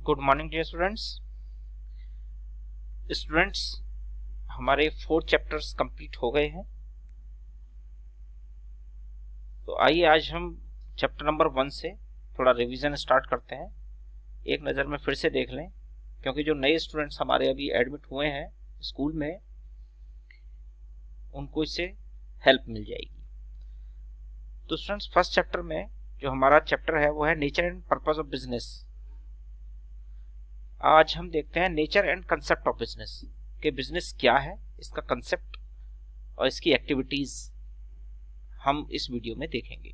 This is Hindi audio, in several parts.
गुड मॉर्निंग डियर स्टूडेंट्स हमारे 4 चैप्टर्स कंप्लीट हो गए हैं। तो आइए आज हम चैप्टर नंबर 1 से थोड़ा रिवीजन स्टार्ट करते हैं। एक नज़र में फिर से देख लें, क्योंकि जो नए स्टूडेंट्स हमारे अभी एडमिट हुए हैं स्कूल में, उनको इससे हेल्प मिल जाएगी। तो स्टूडेंट्स, फर्स्ट चैप्टर में जो हमारा चैप्टर है वो है nature and purpose of business. आज हम देखते हैं nature and concept of business, कि बिजनेस क्या है, इसका कंसेप्ट और इसकी एक्टिविटीज हम इस वीडियो में देखेंगे।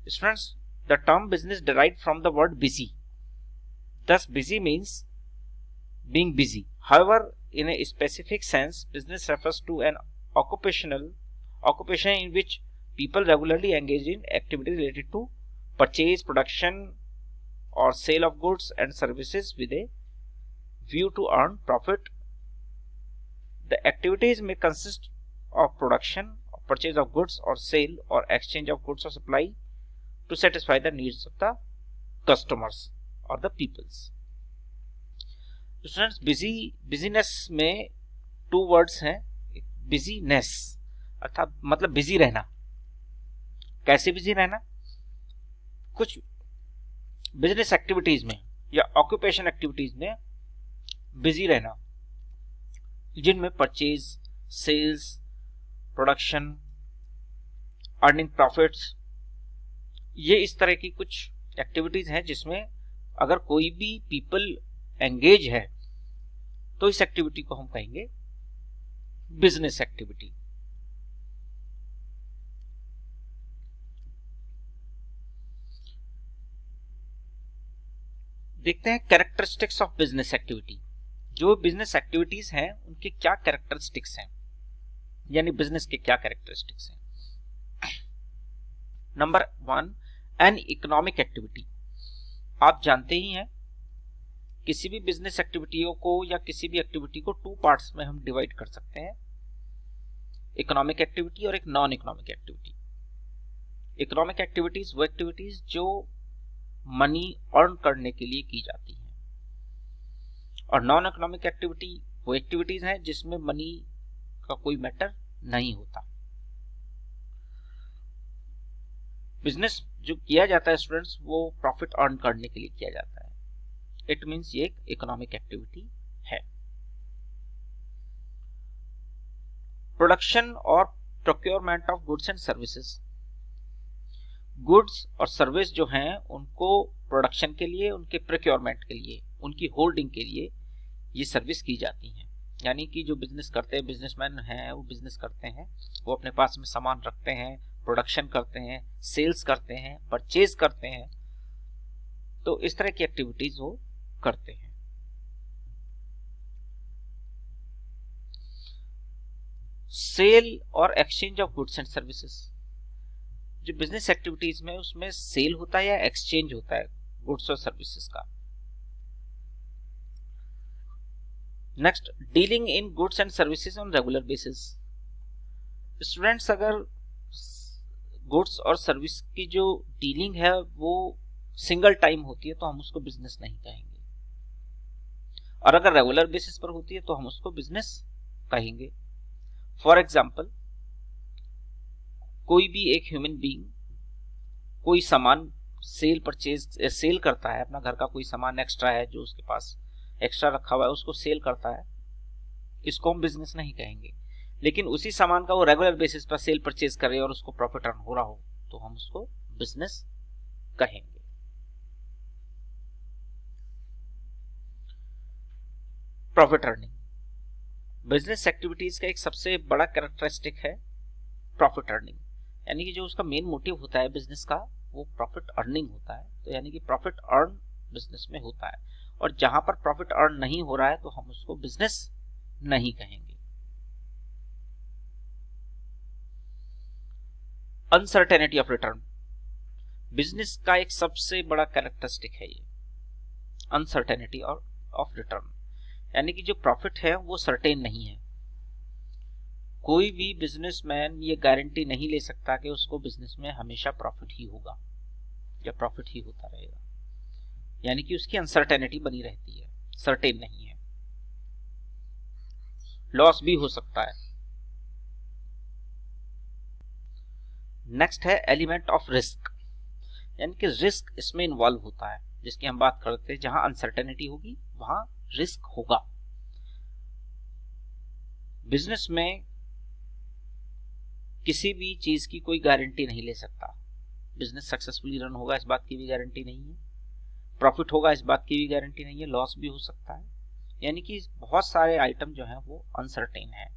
Students, the term business derived from the word busy. Thus busy means being busy. However, in a specific sense, business refers to an occupation in which people regularly engage in activities related to purchase, production or sale of goods and services with a view to earn profit. The activities may consist of production, or purchase of goods or sale or exchange of goods or supply to satisfy the needs of the customers or the peoples. Students, business में 2 वर्ड्स हैं। बिजीनेस अर्थात मतलब बिजी रहना। कैसे बिजी रहना? कुछ बिजनेस एक्टिविटीज में या ऑक्यूपेशन एक्टिविटीज में बिजी रहना, जिनमें purchase, sales, production, earning profits, ये इस तरह की कुछ एक्टिविटीज हैं जिसमें अगर कोई भी पीपल एंगेज है तो इस एक्टिविटी को हम कहेंगे बिजनेस एक्टिविटी। देखते हैं कैरेक्टरिस्टिक्स ऑफ बिजनेस एक्टिविटी। जो बिजनेस एक्टिविटीज हैं उनके क्या कैरेक्टरिस्टिक्स हैं, यानी बिजनेस के क्या कैरेक्टरिस्टिक्स हैं। Number 1, an economic activity. आप जानते ही हैं किसी भी बिजनेस एक्टिविटियों को या किसी भी एक्टिविटी को 2 पार्ट्स में हम डिवाइड कर सकते हैं, इकोनॉमिक एक्टिविटी और एक non economic activity. Economic activities वो एक्टिविटीज जो मनी अर्न करने के लिए की जाती हैं, और नॉन इकोनॉमिक एक्टिविटी वो एक्टिविटीज हैं जिसमें मनी का कोई मैटर नहीं होता। बिजनेस जो किया जाता है स्टूडेंट्स, वो प्रॉफिट अर्न करने के लिए किया जाता है। इट मीन्स ये एक इकोनॉमिक एक्टिविटी है। प्रोडक्शन और procurement of goods and services. Goods और सर्विस जो हैं उनको प्रोडक्शन के लिए, उनके प्रोक्योरमेंट के लिए, उनकी होल्डिंग के लिए ये सर्विस की जाती हैं। यानी कि जो बिजनेस करते हैं, बिजनेसमैन हैं, वो बिजनेस करते हैं, वो अपने पास में सामान रखते हैं, प्रोडक्शन करते हैं, सेल्स करते हैं, परचेज करते हैं, तो इस तरह की एक्टिविटीज वो करते हैं। सेल और exchange of goods and services. जो बिजनेस एक्टिविटीज में उसमें सेल होता है या एक्सचेंज होता है गुड्स और सर्विसेज का। Next, dealing in goods and services on regular basis. Students, अगर गुड्स और सर्विस की जो डीलिंग है वो सिंगल टाइम होती है तो हम उसको बिजनेस नहीं कहेंगे, और अगर रेगुलर बेसिस पर होती है तो हम उसको बिजनेस कहेंगे। फॉर एग्जाम्पल, कोई भी एक ह्यूमन बीइंग कोई सामान सेल करता है, अपना घर का कोई सामान एक्स्ट्रा है जो उसके पास एक्स्ट्रा रखा हुआ है उसको सेल करता है, इसको हम बिजनेस नहीं कहेंगे। लेकिन उसी सामान का वो रेगुलर बेसिस पर सेल परचेज कर रहे और उसको प्रॉफिट अर्न हो रहा हो तो हम उसको बिजनेस कहेंगे। Profit earning. बिजनेस एक्टिविटीज का एक सबसे बड़ा कैरेक्टरिस्टिक है प्रॉफिट अर्निंग, यानी कि जो उसका मेन मोटिव होता है बिजनेस का वो प्रॉफिट अर्निंग होता है। तो यानी कि प्रॉफिट अर्न बिजनेस में होता है, और जहां पर प्रॉफिट अर्न नहीं हो रहा है तो हम उसको बिजनेस नहीं कहेंगे। Uncertainty of return. बिजनेस का एक सबसे बड़ा कैरेक्टरिस्टिक है ये अनसर्टेनिटी ऑफ रिटर्न, यानी कि जो प्रॉफिट है वो सर्टेन नहीं है। कोई भी बिजनेसमैन ये गारंटी नहीं ले सकता कि उसको बिजनेस में हमेशा प्रॉफिट ही होगा या प्रॉफिट ही होता रहेगा। यानी कि उसकी अनसर्टेनिटी बनी रहती है, सर्टेन नहीं है, लॉस भी हो सकता है। नेक्स्ट है एलिमेंट ऑफ रिस्क, यानी कि रिस्क इसमें इन्वॉल्व होता है, जिसकी हम बात करते हैं। जहां अनसर्टेनिटी होगी वहां रिस्क होगा। बिजनेस में किसी भी चीज की कोई गारंटी नहीं ले सकता। बिजनेस सक्सेसफुली रन होगा इस बात की भी गारंटी नहीं है, प्रॉफिट होगा इस बात की भी गारंटी नहीं है, लॉस भी हो सकता है। यानी कि बहुत सारे आइटम जो हैं वो अनसर्टेन है,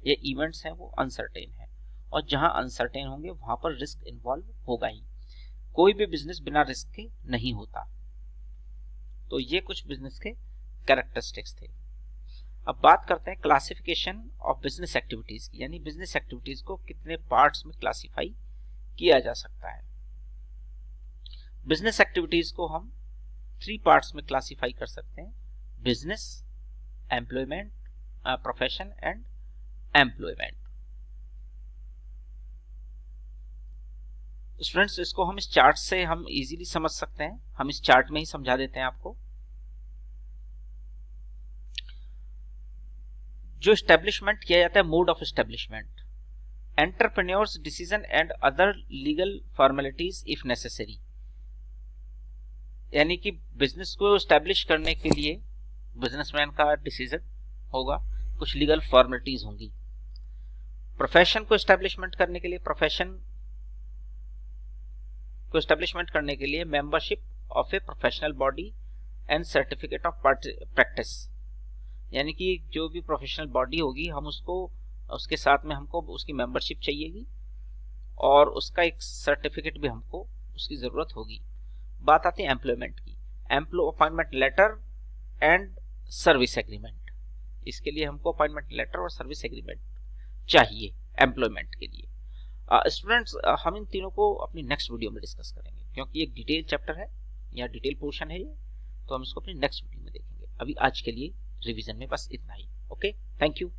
ये इवेंट्स हैं वो अनसर्टेन है, और जहां अनसर्टेन होंगे वहां पर रिस्क इन्वॉल्व होगा ही। कोई भी बिजनेस बिना रिस्क के नहीं होता। तो ये कुछ बिजनेस के कैरेक्टरिस्टिक्स थे। अब बात करते हैं क्लासिफिकेशन ऑफ बिजनेस एक्टिविटीज की, यानी बिजनेस एक्टिविटीज को कितने पार्ट्स में क्लासिफाई किया जा सकता है। बिजनेस एक्टिविटीज को हम 3 पार्ट्स में क्लासिफाई कर सकते हैं: business, employment, profession and employment. Students, इसको हम इस चार्ट से हम इजीली समझ सकते हैं, हम इस चार्ट में ही समझा देते हैं आपको। जो एस्टेब्लिशमेंट किया जाता है, mode of establishment, entrepreneurs decision and other legal formalities if necessary, यानी कि बिजनेस को एस्टेब्लिश करने के लिए बिजनेसमैन का डिसीजन होगा, कुछ लीगल फॉर्मेलिटीज होंगी। प्रोफेशन को एस्टेब्लिशमेंट करने के लिए, प्रोफेशन को एस्टेब्लिशमेंट करने के लिए membership of a professional body and certificate of practice, यानी कि जो भी प्रोफेशनल बॉडी होगी हम उसको, उसके साथ में हमको उसकी मेंबरशिप चाहिएगी और उसका एक सर्टिफिकेट भी हमको उसकी जरूरत होगी। बात आती है एम्प्लॉयमेंट की, employ appointment letter and service agreement. इसके लिए हमको अपॉइंटमेंट लेटर और सर्विस एग्रीमेंट चाहिए एम्प्लॉयमेंट के लिए। स्टूडेंट्स, हम इन तीनों को अपनी नेक्स्ट वीडियो में डिस्कस करेंगे, क्योंकि एक डिटेल चैप्टर है या डिटेल पोर्शन है ये, तो हम इसको अपनी नेक्स्ट वीडियो में देखेंगे। अभी आज के लिए रिवीजन में बस इतना ही। Okay, thank you.